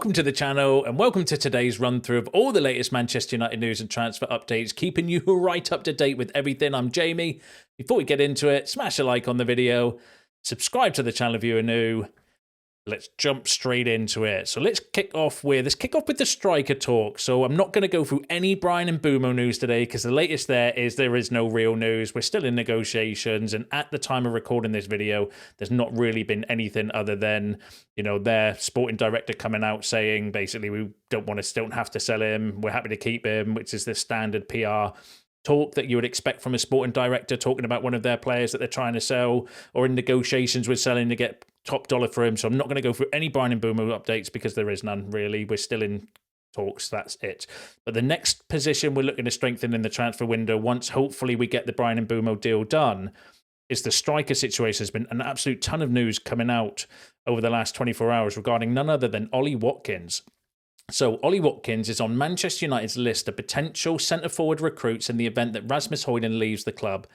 Welcome to the channel and welcome to today's run through of all the latest Manchester United news and transfer updates, keeping you right up to date with everything. I'm Jamie. Before we get into it, smash a like on the video, subscribe to the channel if you're new. Let's jump straight into it. So let's kick off with the striker talk. So I'm not going to go through any Bryan Mbeumo news today because the latest there is no real news. We're still in negotiations, and at the time of recording this video, there's not really been anything other than, you know, their sporting director coming out saying basically we don't have to sell him. We're happy to keep him, which is the standard PR talk that you would expect from a sporting director talking about one of their players that they're trying to sell or in negotiations with selling to get top dollar for him. So I'm not going to go through any Bryan Mbeumo updates because there is none really. We're still in talks, that's it. But the next position we're looking to strengthen in the transfer window, once hopefully we get the Bryan Mbeumo deal done, is the striker situation. There's been an absolute ton of news coming out over the last 24 hours regarding none other than Ollie Watkins. So Ollie Watkins is on Manchester United's list of potential centre-forward recruits in the event that Rasmus Hojlund leaves the club.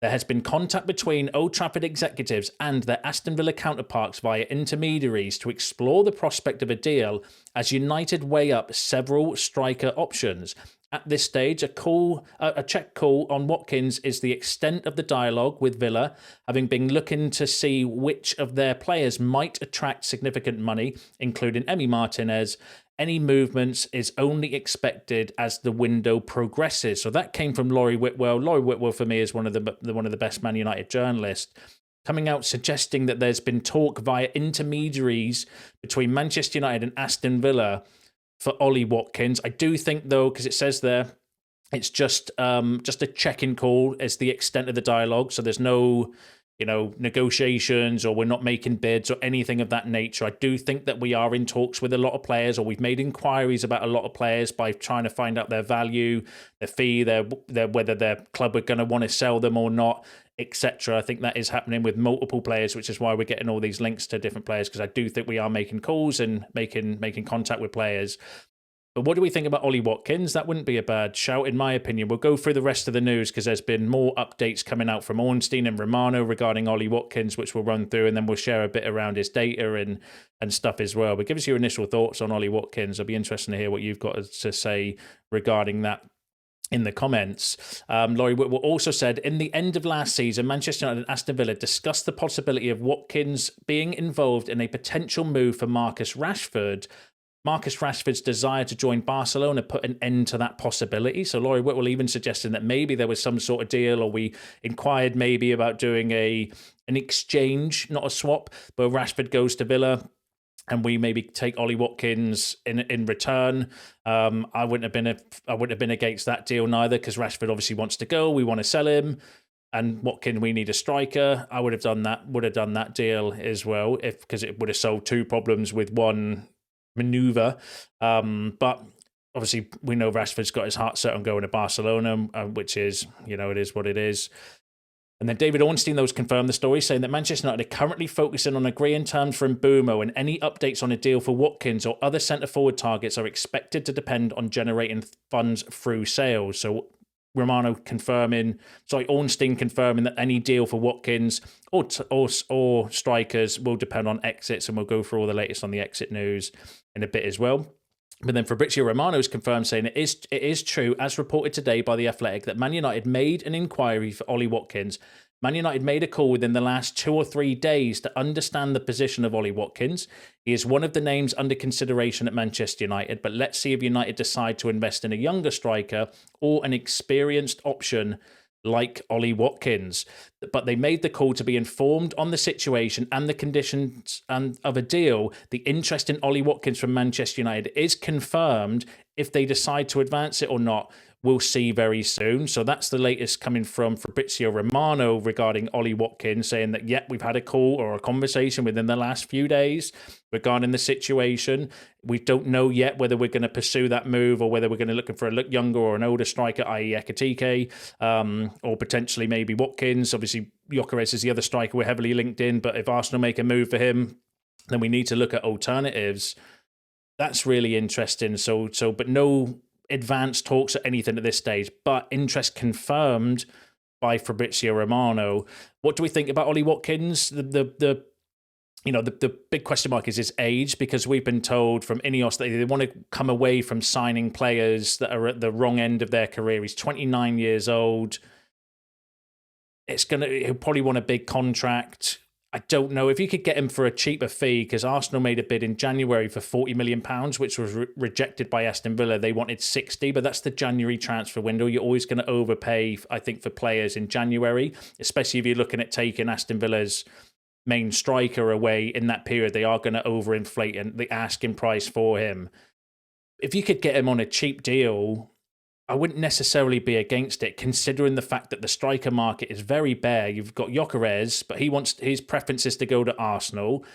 There has been contact between Old Trafford executives and their Aston Villa counterparts via intermediaries to explore the prospect of a deal as United weigh up several striker options. At this stage, a check call on Watkins is the extent of the dialogue with Villa, having been looking to see which of their players might attract significant money, including Emi Martinez. Any movements is only expected as the window progresses. So that came from Laurie Whitwell. Laurie Whitwell, for me, is one of the best Man United journalists, coming out suggesting that there's been talk via intermediaries between Manchester United and Aston Villa for Ollie Watkins. I do think, though, because it says there, it's just a check-in call as the extent of the dialogue. So there's no, negotiations, or we're not making bids or anything of that nature. I do think that we are in talks with a lot of players, or we've made inquiries about a lot of players by trying to find out their value, their fee, their whether their club are going to want to sell them or not, etc. I think that is happening with multiple players, which is why we're getting all these links to different players, because I do think we are making calls and making contact with players. But what do we think about Ollie Watkins? That wouldn't be a bad shout, in my opinion. We'll go through the rest of the news because there's been more updates coming out from Ornstein and Romano regarding Ollie Watkins, which we'll run through, and then we'll share a bit around his data and stuff as well. But give us your initial thoughts on Ollie Watkins. It'll be interesting to hear what you've got to say regarding that in the comments. Laurie Whitwell also said, in the end of last season, Manchester United and Aston Villa discussed the possibility of Watkins being involved in a potential move for Marcus Rashford. Marcus Rashford's desire to join Barcelona put an end to that possibility. So Laurie Whitwell even suggesting that maybe there was some sort of deal, or we inquired maybe about doing an exchange, not a swap, but Rashford goes to Villa and we maybe take Ollie Watkins in return. I wouldn't have been against that deal neither, because Rashford obviously wants to go. We want to sell him. And Watkins, we need a striker. I would have done that deal as well, because it would have solved two problems with one maneuver. But obviously we know Rashford's got his heart set on going to Barcelona, which is, it is what it is. And then David Ornstein, those confirmed the story, saying that Manchester United are currently focusing on agreeing terms for Mbeumo, and any updates on a deal for Watkins or other centre-forward targets are expected to depend on generating funds through sales. So Ornstein confirming that any deal for Watkins or strikers will depend on exits, and we'll go through all the latest on the exit news in a bit as well. But then Fabrizio Romano is confirmed, saying it is true, as reported today by The Athletic, that Man United made an inquiry for Ollie Watkins. Man United made a call within the last 2 or 3 days to understand the position of Ollie Watkins. He is one of the names under consideration at Manchester United, but let's see if United decide to invest in a younger striker or an experienced option like Ollie Watkins. But they made the call to be informed on the situation and the conditions of a deal. The interest in Ollie Watkins from Manchester United is confirmed. If they decide to advance it or not, we'll see very soon. So that's the latest coming from Fabrizio Romano regarding Ollie Watkins, saying that, we've had a call or a conversation within the last few days regarding the situation. We don't know yet whether we're going to pursue that move or whether we're going to look for a younger or an older striker, i.e. Ekitike, or potentially maybe Watkins. Obviously, Gyökeres is the other striker we're heavily linked in, but if Arsenal make a move for him, then we need to look at alternatives. That's really interesting. But no advanced talks or anything at this stage, but interest confirmed by Fabrizio Romano. What do we think about Ollie Watkins? The you know, the big question mark is his age, because we've been told from Ineos that they want to come away from signing players that are at the wrong end of their career. He's 29 years old. He'll probably want a big contract. I don't know if you could get him for a cheaper fee, because Arsenal made a bid in January for £40 million, which was rejected by Aston Villa. They wanted 60, but that's the January transfer window. You're always going to overpay, I think, for players in January, especially if you're looking at taking Aston Villa's main striker away in that period. They are going to overinflate the asking price for him. If you could get him on a cheap deal, I wouldn't necessarily be against it, considering the fact that the striker market is very bare. You've got Gyökeres, but his preference is to go to Arsenal.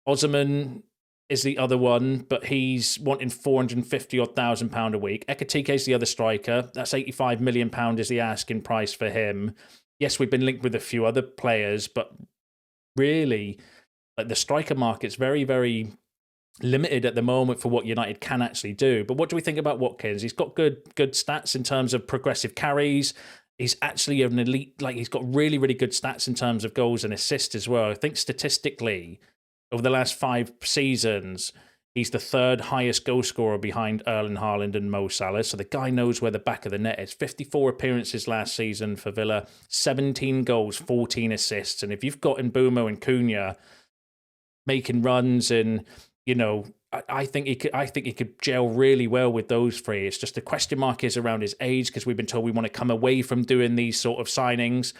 Osimhen is the other one, but he's wanting £450,000 a week. Ekitike's the other striker. That's £85 million is the asking price for him. Yes, we've been linked with a few other players, but really, like, the striker market's very, very limited at the moment for what United can actually do. But what do we think about Watkins? He's got good stats in terms of progressive carries. He's actually an elite, like, he's got really, really good stats in terms of goals and assists as well. I think statistically, over the last 5 seasons, he's the 3rd highest goal scorer behind Erling Haaland and Mo Salah. So the guy knows where the back of the net is. 54 appearances last season for Villa, 17 goals, 14 assists. And if you've got Mbeumo and Cunha making runs, and, you know, I think he could gel really well with those 3. It's just the question mark is around his age, because we've been told we want to come away from doing these sort of signings.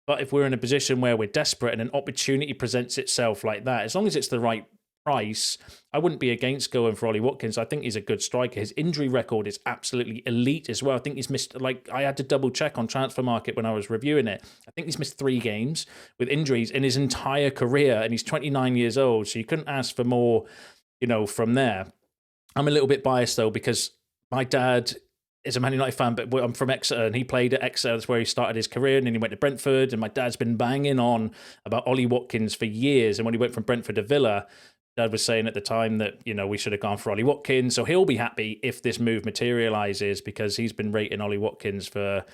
But if we're in a position where we're desperate and an opportunity presents itself like that, as long as it's the right price, I wouldn't be against going for Ollie Watkins. I think he's a good striker. His injury record is absolutely elite as well. I think he's missed, like, I had to double check on Transfer Market when I was reviewing it. I think he's missed 3 games with injuries in his entire career, and he's 29 years old, so you couldn't ask for more, you know, from there. I'm a little bit biased, though, because my dad is a Man United fan, but I'm from Exeter, and he played at Exeter. That's where he started his career, and then he went to Brentford, and my dad's been banging on about Ollie Watkins for years. And when he went from Brentford to Villa, Dad was saying at the time that, you know, we should have gone for Ollie Watkins. So he'll be happy if this move materialises, because he's been rating Ollie Watkins for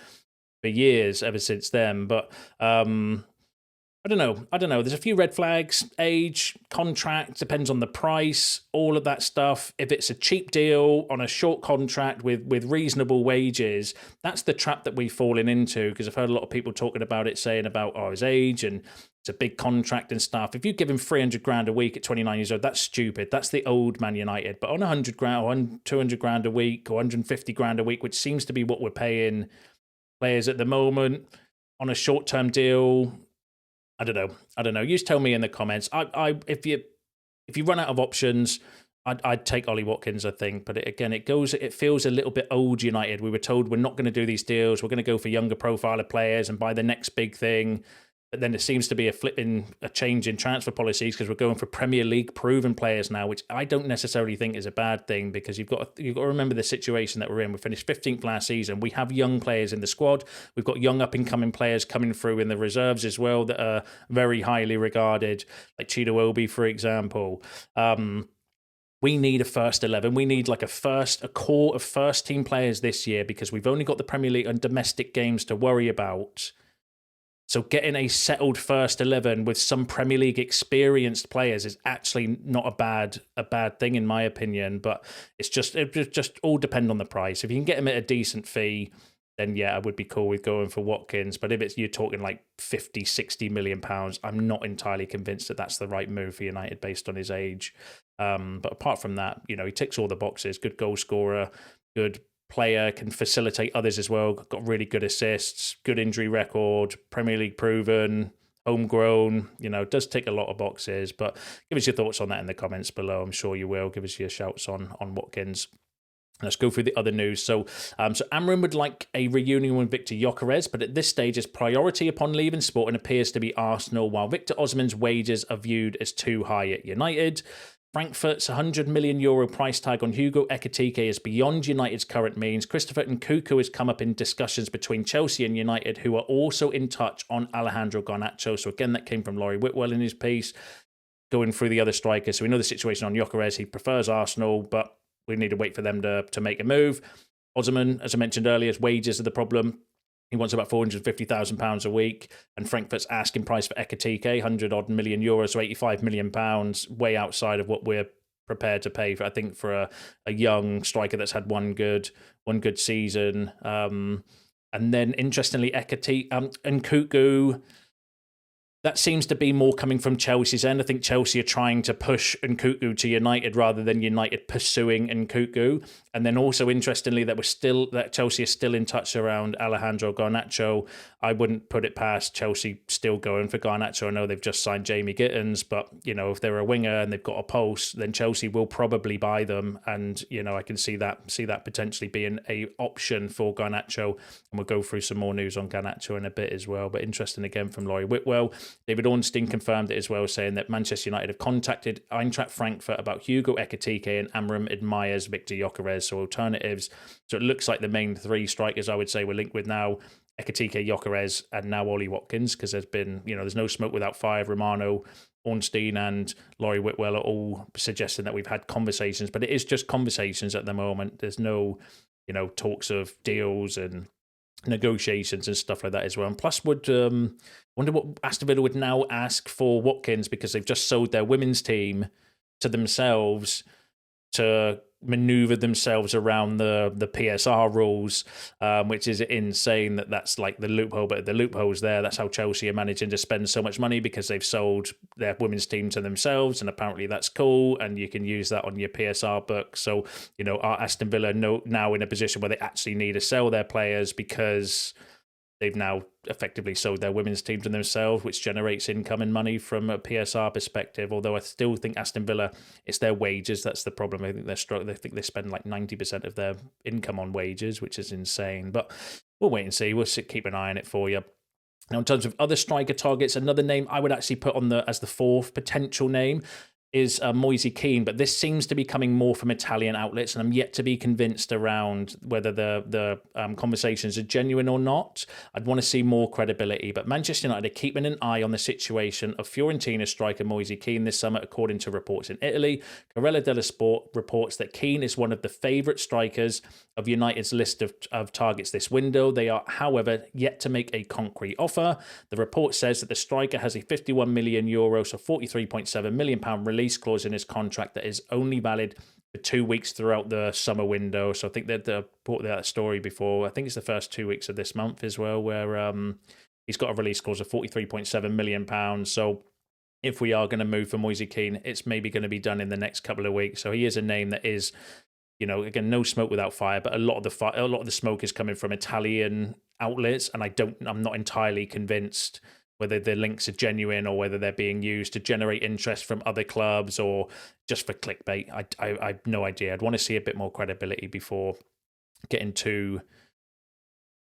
years, ever since then. But I don't know. There's a few red flags: age, contract, depends on the price, all of that stuff. If it's a cheap deal on a short contract with reasonable wages, that's the trap that we've fallen into, because I've heard a lot of people talking about it, saying about, his age and it's a big contract and stuff. If you give him 300 grand a week at 29 years old, that's stupid. That's the old Man United. But on 100 grand or on 200 grand a week or 150 grand a week, which seems to be what we're paying players at the moment on a short-term deal, I don't know. You just tell me in the comments. If you run out of options, I'd take Ollie Watkins, I think. But it feels a little bit old United. We were told we're not going to do these deals. We're going to go for younger profile of players and buy the next big thing. But then there seems to be a change in transfer policies, because we're going for Premier League proven players now, which I don't necessarily think is a bad thing, because you've got to remember the situation that we're in. We finished 15th last season. We have young players in the squad. We've got young up-and-coming players coming through in the reserves as well that are very highly regarded, like Chido Obi, for example. We need a first 11. We need like a core of first team players this year, because we've only got the Premier League and domestic games to worry about. So getting a settled first 11 with some Premier League experienced players is actually not a bad thing, in my opinion. But it just all depend on the price. If you can get him at a decent fee, then yeah, I would be cool with going for Watkins. But if you're talking like 50, 60 million pounds, I'm not entirely convinced that that's the right move for United based on his age. But apart from that, you know, he ticks all the boxes. Good goal scorer, good player, can facilitate others as well, got really good assists, good injury record, Premier League proven, homegrown, you know, does tick a lot of boxes. But give us your thoughts on that in the comments below. I'm sure you will. Give us your shouts on Watkins. Let's go through the other news. So Amrin would like a reunion with Victor Gyökeres, but at this stage his priority upon leaving Sporting appears to be Arsenal, while Victor Osimhen's wages are viewed as too high at United. Frankfurt's €100 million price tag on Hugo Ekitike is beyond United's current means. Christopher Nkunku has come up in discussions between Chelsea and United, who are also in touch on Alejandro Garnacho. So again, that came from Laurie Whitwell in his piece, going through the other strikers. So we know the situation on Gyökeres. He prefers Arsenal, but we need to wait for them to make a move. Osimhen, as I mentioned earlier, his wages are the problem. He wants about £450,000 a week, and Frankfurt's asking price for Ekitike, 100-odd million euros, so £85 million, way outside of what we're prepared to pay for, I think, for a young striker that's had one good season. And then, interestingly, Ekitike and Kuku, that seems to be more coming from Chelsea's end. I think Chelsea are trying to push Nkuku to United rather than United pursuing Nkuku. And then also, interestingly, that Chelsea is still in touch around Alejandro Garnacho. I wouldn't put it past Chelsea still going for Garnacho. I know they've just signed Jamie Gittins, but, if they're a winger and they've got a pulse, then Chelsea will probably buy them. And, I can see that potentially being a option for Garnacho. And we'll go through some more news on Garnacho in a bit as well. But interesting again from Laurie Whitwell. David Ornstein confirmed it as well, saying that Manchester United have contacted Eintracht Frankfurt about Hugo Ekitike and Amram Admires Victor Gyökeres, so alternatives. So it looks like the main three strikers I would say we're linked with now, Ekitike, Gyökeres, and now Ollie Watkins, because there's been, there's no smoke without fire. Romano, Ornstein and Laurie Whitwell are all suggesting that we've had conversations, but it is just conversations at the moment. There's no, talks of deals and negotiations and stuff like that as well. And plus, wonder what Aston Villa would now ask for Watkins, because they've just sold their women's team to themselves to maneuver themselves around the PSR rules, which is insane. That's like the loophole, but the loophole's there. That's how Chelsea are managing to spend so much money, because they've sold their women's team to themselves, and apparently that's cool, and you can use that on your PSR book. So, are Aston Villa now in a position where they actually need to sell their players because they've now effectively sold their women's team to themselves, which generates income and money from a PSR perspective. Although I still think Aston Villa, it's their wages that's the problem. I think they're struggling. I think they spend like 90% of their income on wages, which is insane. But we'll wait and see. We'll keep an eye on it for you. Now, in terms of other striker targets, another name I would actually put on as the fourth potential name is Moise Kean, but this seems to be coming more from Italian outlets, and I'm yet to be convinced around whether the conversations are genuine or not. I'd want to see more credibility, but Manchester United are keeping an eye on the situation of Fiorentina striker Moise Kean this summer, according to reports in Italy. Corriere dello Sport reports that Kean is one of the favourite strikers of United's list of targets this window. They are, however, yet to make a concrete offer. The report says that the striker has a €51 million, so £43.7 million release clause in his contract that is only valid for 2 weeks throughout the summer window. So I think they've reported that story before. I think it's the first 2 weeks of this month as well, where he's got a release clause of £43.7 million. So if we are going to move for Moise Kean, it's maybe going to be done in the next couple of weeks. So he is a name that is, again, no smoke without fire, but a lot of the smoke is coming from Italian outlets, and I'm not entirely convinced whether the links are genuine or whether they're being used to generate interest from other clubs or just for clickbait. I have no idea. I'd want to see a bit more credibility before getting too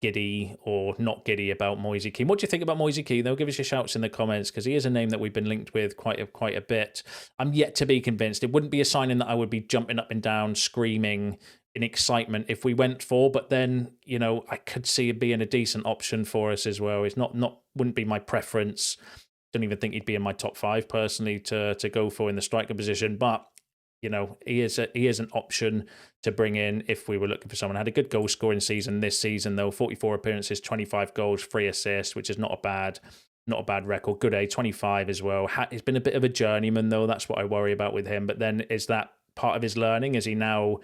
giddy or not giddy about Moise Kean. What do you think about Moise Kean, though? Give us your shouts in the comments, because he is a name that we've been linked with quite a bit. I'm yet to be convinced. It wouldn't be a signing that I would be jumping up and down, screaming in excitement if we went for, but then, I could see it being a decent option for us as well. It's wouldn't be my preference. Don't even think he'd be in my top 5 personally to go for in the striker position, but he is an option to bring in if we were looking for someone. Had a good goal scoring season this season, though. 44 appearances, 25 goals, 3 assists, which is not a bad record. Good age, 25 as well. He's been a bit of a journeyman, though. That's what I worry about with him. But then, is that part of his learning? Is he now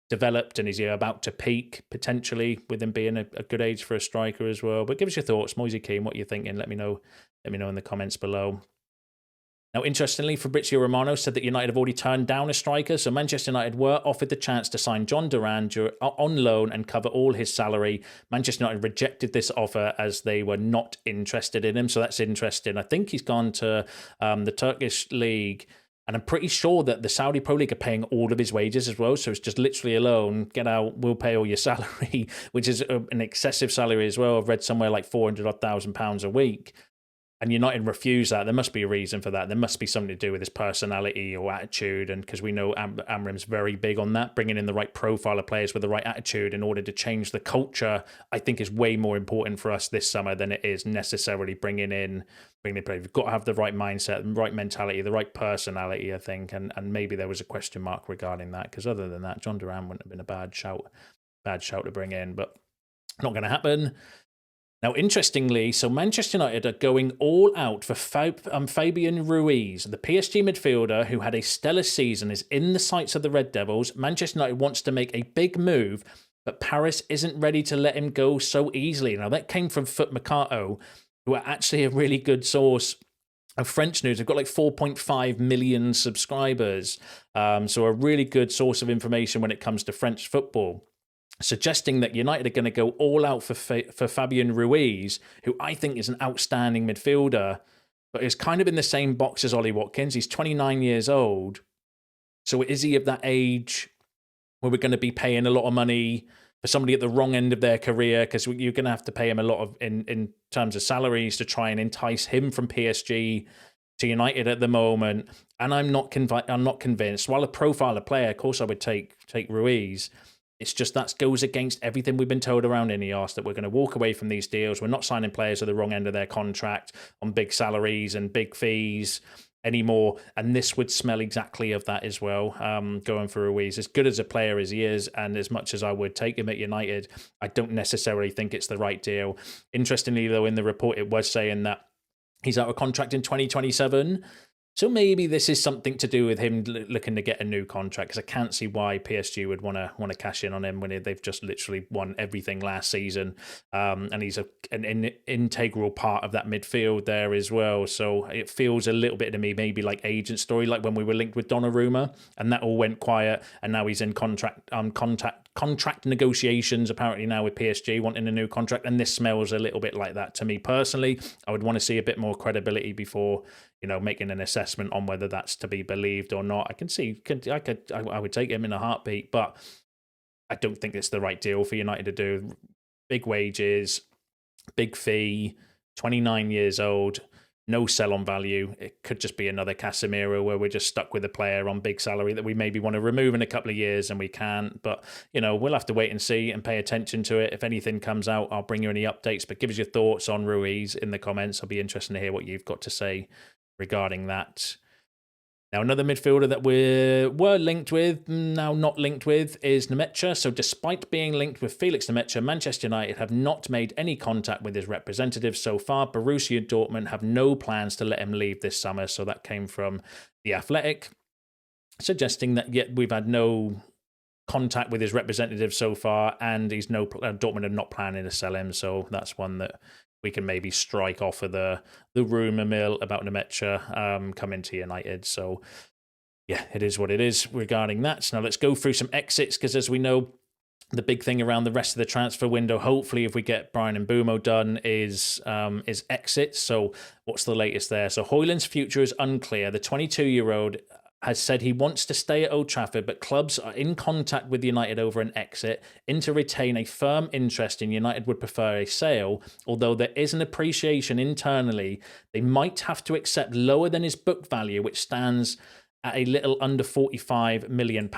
developed, and is he about to peak potentially with him being a good age for a striker as well? But give us your thoughts, Moise Kean. What you're thinking? Let me know in the comments below. Now, interestingly, Fabrizio Romano said that United have already turned down a striker, so Manchester United were offered the chance to sign Jhon Duran on loan and cover all his salary. Manchester United rejected this offer as they were not interested in him, so that's interesting. I think he's gone to the Turkish league, and I'm pretty sure that the Saudi Pro League are paying all of his wages as well. So it's just literally a loan. Get out, we'll pay all your salary, which is an excessive salary as well. I've read somewhere like £400,000 a week. And United refuse that. There must be a reason for that. There must be something to do with his personality or attitude. And because we know Amram's very big on that, bringing in the right profile of players with the right attitude in order to change the culture, I think is way more important for us this summer than it is necessarily bringing in players. We've got to have the right mindset, the right mentality, the right personality, I think. And maybe there was a question mark regarding that, because other than that, Jhon Duran wouldn't have been a bad shout to bring in, but not going to happen. Now, interestingly, so Manchester United are going all out for Fabian Ruiz, the PSG midfielder who had a stellar season, is in the sights of the Red Devils. Manchester United wants to make a big move, but Paris isn't ready to let him go so easily. Now, that came from Foot Mercato, who are actually a really good source of French news. They've got like 4.5 million subscribers, so a really good source of information when it comes to French football, suggesting that United are going to go all out for Fabian Ruiz, who I think is an outstanding midfielder, but is kind of in the same box as Ollie Watkins. He's 29 years old. So is he of that age where we're going to be paying a lot of money for somebody at the wrong end of their career? Because you're going to have to pay him a lot of in terms of salaries to try and entice him from PSG to United at the moment. And I'm not convinced. While a profiler player, of course, I would take Ruiz. It's just that goes against everything we've been told around Ineos, that we're going to walk away from these deals. We're not signing players at the wrong end of their contract on big salaries and big fees anymore. And this would smell exactly of that as well, going for Ruiz. As good as a player as he is, and as much as I would take him at United, I don't necessarily think it's the right deal. Interestingly, though, in the report, it was saying that he's out of contract in 2027. So maybe this is something to do with him looking to get a new contract, because I can't see why PSG would want to cash in on him when they've just literally won everything last season, and he's an integral part of that midfield there as well. So it feels a little bit to me maybe like agent story, like when we were linked with Donnarumma, and that all went quiet, and now he's in contract negotiations apparently now with PSG, wanting a new contract, and this smells a little bit like that to me personally. I would want to see a bit more credibility before, making an assessment on whether that's to be believed or not. I would take him in a heartbeat, but I don't think it's the right deal for United to do. Big wages, big fee, 29 years old, no sell-on value. It could just be another Casemiro where we're just stuck with a player on big salary that we maybe want to remove in a couple of years and we can't. But, we'll have to wait and see and pay attention to it. If anything comes out, I'll bring you any updates. But give us your thoughts on Ruiz in the comments. I'll be interested to hear what you've got to say regarding that. Now, another midfielder that we were linked with, now not linked with, is Nmecha. So despite being linked with Felix Nmecha, Manchester United have not made any contact with his representative so far. Borussia Dortmund have no plans to let him leave this summer. So that came from The Athletic, suggesting that yet we've had no contact with his representative so far, and Dortmund are not planning to sell him. So that's one that we can maybe strike off of the rumour mill about Nmecha coming to United. So, yeah, it is what it is regarding that. So now let's go through some exits, because as we know, the big thing around the rest of the transfer window, hopefully if we get Bryan and Mbeumo done, is exits. So what's the latest there? So Højlund's future is unclear. The 22-year-old has said he wants to stay at Old Trafford, but clubs are in contact with United over an exit. To retain a firm interest in United would prefer a sale, although there is an appreciation internally. They might have to accept lower than his book value, which stands at a little under £45 million.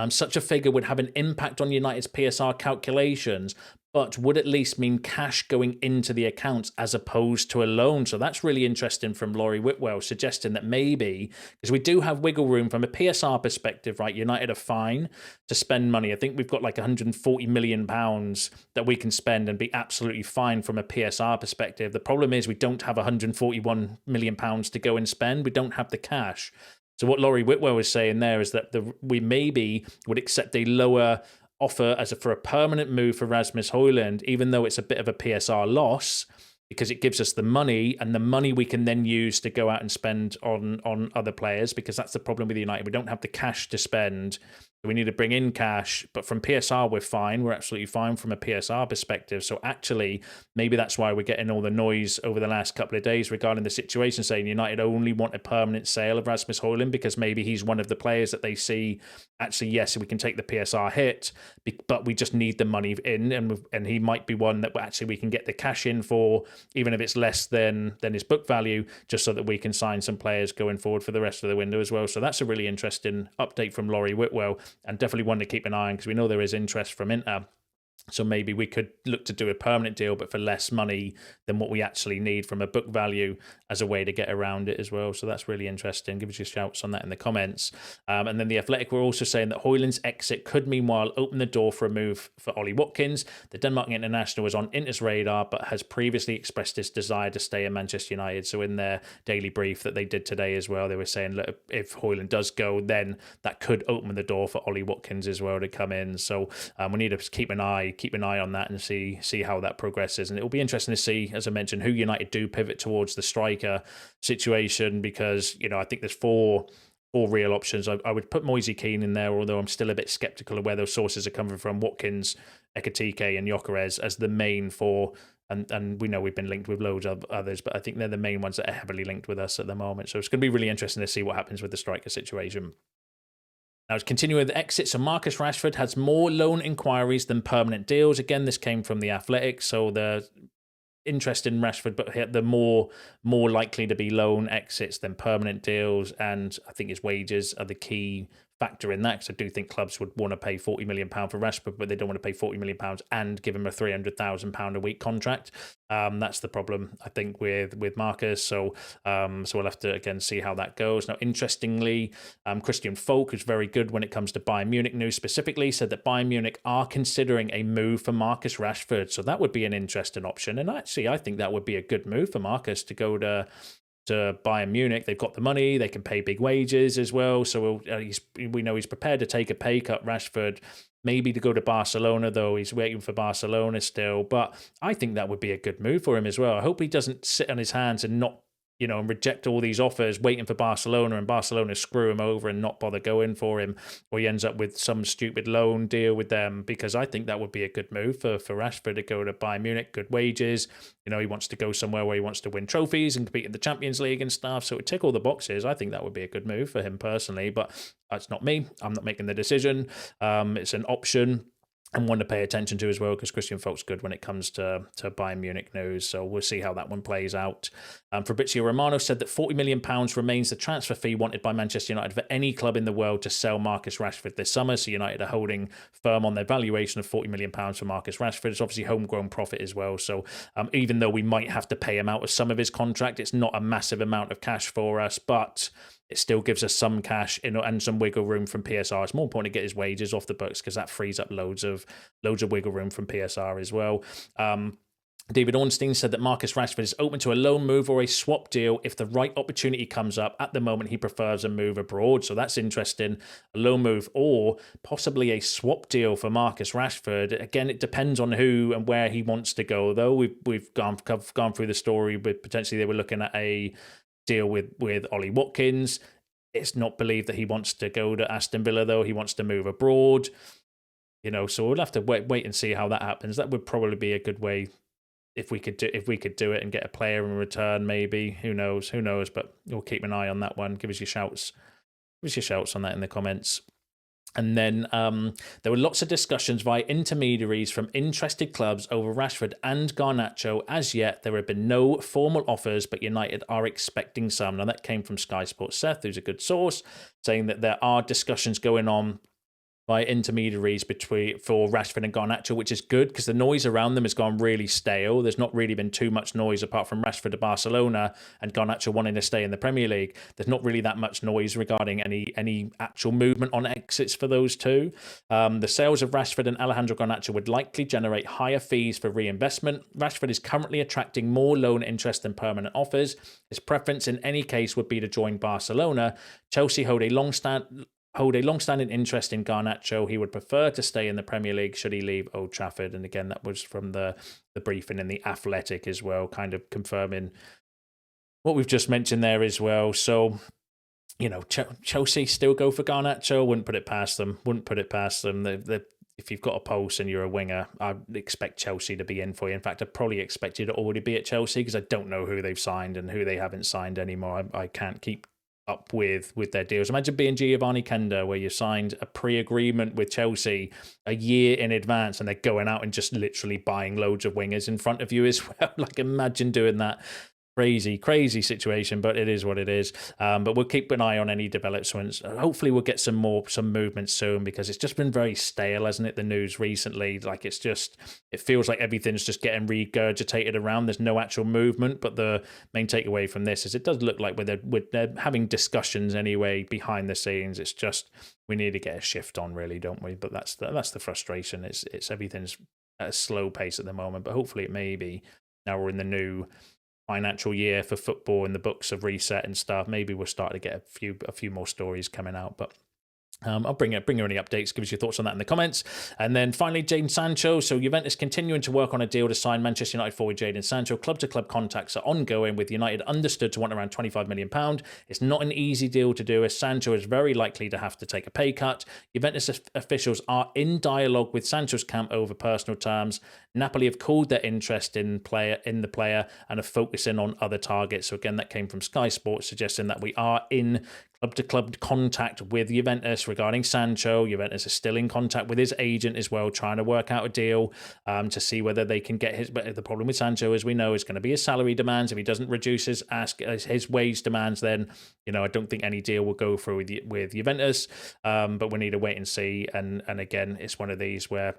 Such a figure would have an impact on United's PSR calculations, but would at least mean cash going into the accounts as opposed to a loan. So that's really interesting from Laurie Whitwell, suggesting that maybe, because we do have wiggle room from a PSR perspective, right? United are fine to spend money. I think we've got like £140 million that we can spend and be absolutely fine from a PSR perspective. The problem is we don't have £141 million to go and spend. We don't have the cash. So what Laurie Whitwell was saying there is that we maybe would accept a lower offer for a permanent move for Rasmus Hojlund, even though it's a bit of a PSR loss, because it gives us the money, and the money we can then use to go out and spend on other players, because that's the problem with United. We don't have the cash to spend. We need to bring in cash, but from PSR, we're fine. We're absolutely fine from a PSR perspective. So actually, maybe that's why we're getting all the noise over the last couple of days regarding the situation, saying United only want a permanent sale of Rasmus Hojlund, because maybe he's one of the players that they see, actually, yes, we can take the PSR hit, but we just need the money in, and he might be one that actually we can get the cash in for, even if it's less than his book value, just so that we can sign some players going forward for the rest of the window as well. So that's a really interesting update from Laurie Whitwell, and definitely one to keep an eye on, because we know there is interest from Inter So maybe we could look to do a permanent deal, but for less money than what we actually need from a book value as a way to get around it as well. So that's really interesting. Give us your shouts on that in the comments. And then The Athletic were also saying that Højlund's exit could meanwhile open the door for a move for Ollie Watkins. The Denmark international was on Inter's radar, but has previously expressed his desire to stay in Manchester United. So in their daily brief that they did today as well, they were saying, look, if Højlund does go, then that could open the door for Ollie Watkins as well to come in. So we need to keep an eye on that and see how that progresses. And it will be interesting to see, as I mentioned, who United do pivot towards the striker situation, because I think there's four real options. I would put Moise Kean in there, although I'm still a bit skeptical of where those sources are coming from. Watkins, Ekitike and Gyökeres as the main four, and we know we've been linked with loads of others, but I think they're the main ones that are heavily linked with us at the moment. So it's going to be really interesting to see what happens with the striker situation. Now, continuing with exits, so Marcus Rashford has more loan inquiries than permanent deals. Again, this came from The Athletic, so the interest in Rashford, but the more likely to be loan exits than permanent deals, and I think his wages are the key factor in that, because I do think clubs would want to pay £40 million for Rashford, but they don't want to pay £40 million and give him a £300,000 a week contract. That's the problem, I think, with Marcus. So we'll have to again see how that goes. Now, interestingly, Christian Falk, who's very good when it comes to Bayern Munich news specifically, said that Bayern Munich are considering a move for Marcus Rashford. So that would be an interesting option, and actually, I think that would be a good move for Marcus to go to Bayern Munich. They've got the money, they can pay big wages as well, so we know he's prepared to take a pay cut, Rashford, maybe to go to Barcelona, though he's waiting for Barcelona still, but I think that would be a good move for him as well. I hope he doesn't sit on his hands and not and reject all these offers waiting for Barcelona, and Barcelona screw him over and not bother going for him, or he ends up with some stupid loan deal with them, because I think that would be a good move for Rashford to go to Bayern Munich, good wages. He wants to go somewhere where he wants to win trophies and compete in the Champions League and stuff, so it would tick all the boxes. I think that would be a good move for him personally, but that's not me. I'm not making the decision. It's an option and one to pay attention to as well, because Christian Falk's good when it comes to Bayern Munich news. So we'll see how that one plays out. Fabrizio Romano said that £40 million remains the transfer fee wanted by Manchester United for any club in the world to sell Marcus Rashford this summer. So United are holding firm on their valuation of £40 million for Marcus Rashford. It's obviously homegrown profit as well. So even though we might have to pay him out of some of his contract, it's not a massive amount of cash for us, but it still gives us some cash and some wiggle room from PSR. It's more important to get his wages off the books, because that frees up loads of wiggle room from PSR as well. David Ornstein said that Marcus Rashford is open to a loan move or a swap deal if the right opportunity comes up. At the moment, he prefers a move abroad, so that's interesting. A loan move or possibly a swap deal for Marcus Rashford. Again, it depends on who and where he wants to go, though. We've gone through the story, but potentially they were looking at a deal with Ollie Watkins. It's not believed that he wants to go to Aston Villa, though. He wants to move abroad. So we'll have to wait and see how that happens. That would probably be a good way if we could do it and get a player in return. Maybe, who knows? But we'll keep an eye on that one. Give us your shouts on that in the comments. And then there were lots of discussions via intermediaries from interested clubs over Rashford and Garnacho. As yet, there have been no formal offers, but United are expecting some. Now, that came from Sky Sports Seth, who's a good source, saying that there are discussions going on by intermediaries for Rashford and Garnacho, which is good, because the noise around them has gone really stale. There's not really been too much noise apart from Rashford to Barcelona and Garnacho wanting to stay in the Premier League. There's not really that much noise regarding any actual movement on exits for those two. The sales of Rashford and Alejandro Garnacho would likely generate higher fees for reinvestment. Rashford is currently attracting more loan interest than permanent offers. His preference in any case would be to join Barcelona. Chelsea hold a long-standing interest in Garnacho. He would prefer to stay in the Premier League should he leave Old Trafford. And again, that was from the briefing in The Athletic as well, kind of confirming what we've just mentioned there as well. So, Chelsea still go for Garnacho. Wouldn't put it past them. If you've got a pulse and you're a winger, I'd expect Chelsea to be in for you. In fact, I'd probably expect you to already be at Chelsea, because I don't know who they've signed and who they haven't signed anymore. I can't keep up with their deals. Imagine being Giovanni Kender, where you signed a pre-agreement with Chelsea a year in advance and they're going out and just literally buying loads of wingers in front of you as well. Like, imagine doing that. Crazy situation, but it is what it is. But we'll keep an eye on any developments. Hopefully we'll get some movement soon, because it's just been very stale, hasn't it? The news recently, like it feels like everything's just getting regurgitated around. There's no actual movement. But the main takeaway from this is it does look like we're having discussions anyway behind the scenes. It's just we need to get a shift on, really, don't we? But that's the frustration. It's everything's at a slow pace at the moment. But hopefully it may be, now we're in the new financial year for football and the books have reset and stuff, maybe we'll start to get a few more stories coming out. But I'll bring you any updates, give us your thoughts on that in the comments. And then finally, Jadon Sancho. So Juventus continuing to work on a deal to sign Manchester United forward Jadon Sancho. Club-to-club contacts are ongoing, with United understood to want around £25 million. It's not an easy deal to do, as Sancho is very likely to have to take a pay cut. Juventus officials are in dialogue with Sancho's camp over personal terms. Napoli have called their interest in the player and are focusing on other targets. So again, that came from Sky Sports, suggesting that we are in club-to-club contact with Juventus regarding Sancho. Juventus is still in contact with his agent as well, trying to work out a deal to see whether they can get his. But the problem with Sancho, as we know, is going to be his salary demands. If he doesn't reduce his wage demands, then I don't think any deal will go through with Juventus. But we need to wait and see. And again, it's one of these where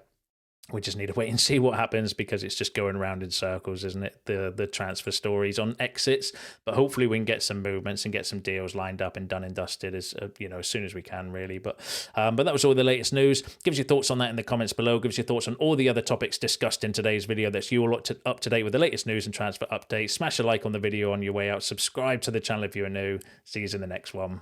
we just need to wait and see what happens, because it's just going around in circles, isn't it? The transfer stories on exits. But hopefully we can get some movements and get some deals lined up and done and dusted as soon as we can, really. But that was all the latest news. Give us your thoughts on that in the comments below. Give us your thoughts on all the other topics discussed in today's video. That's you all up to date with the latest news and transfer updates. Smash a like on the video on your way out. Subscribe to the channel if you are new. See you in the next one.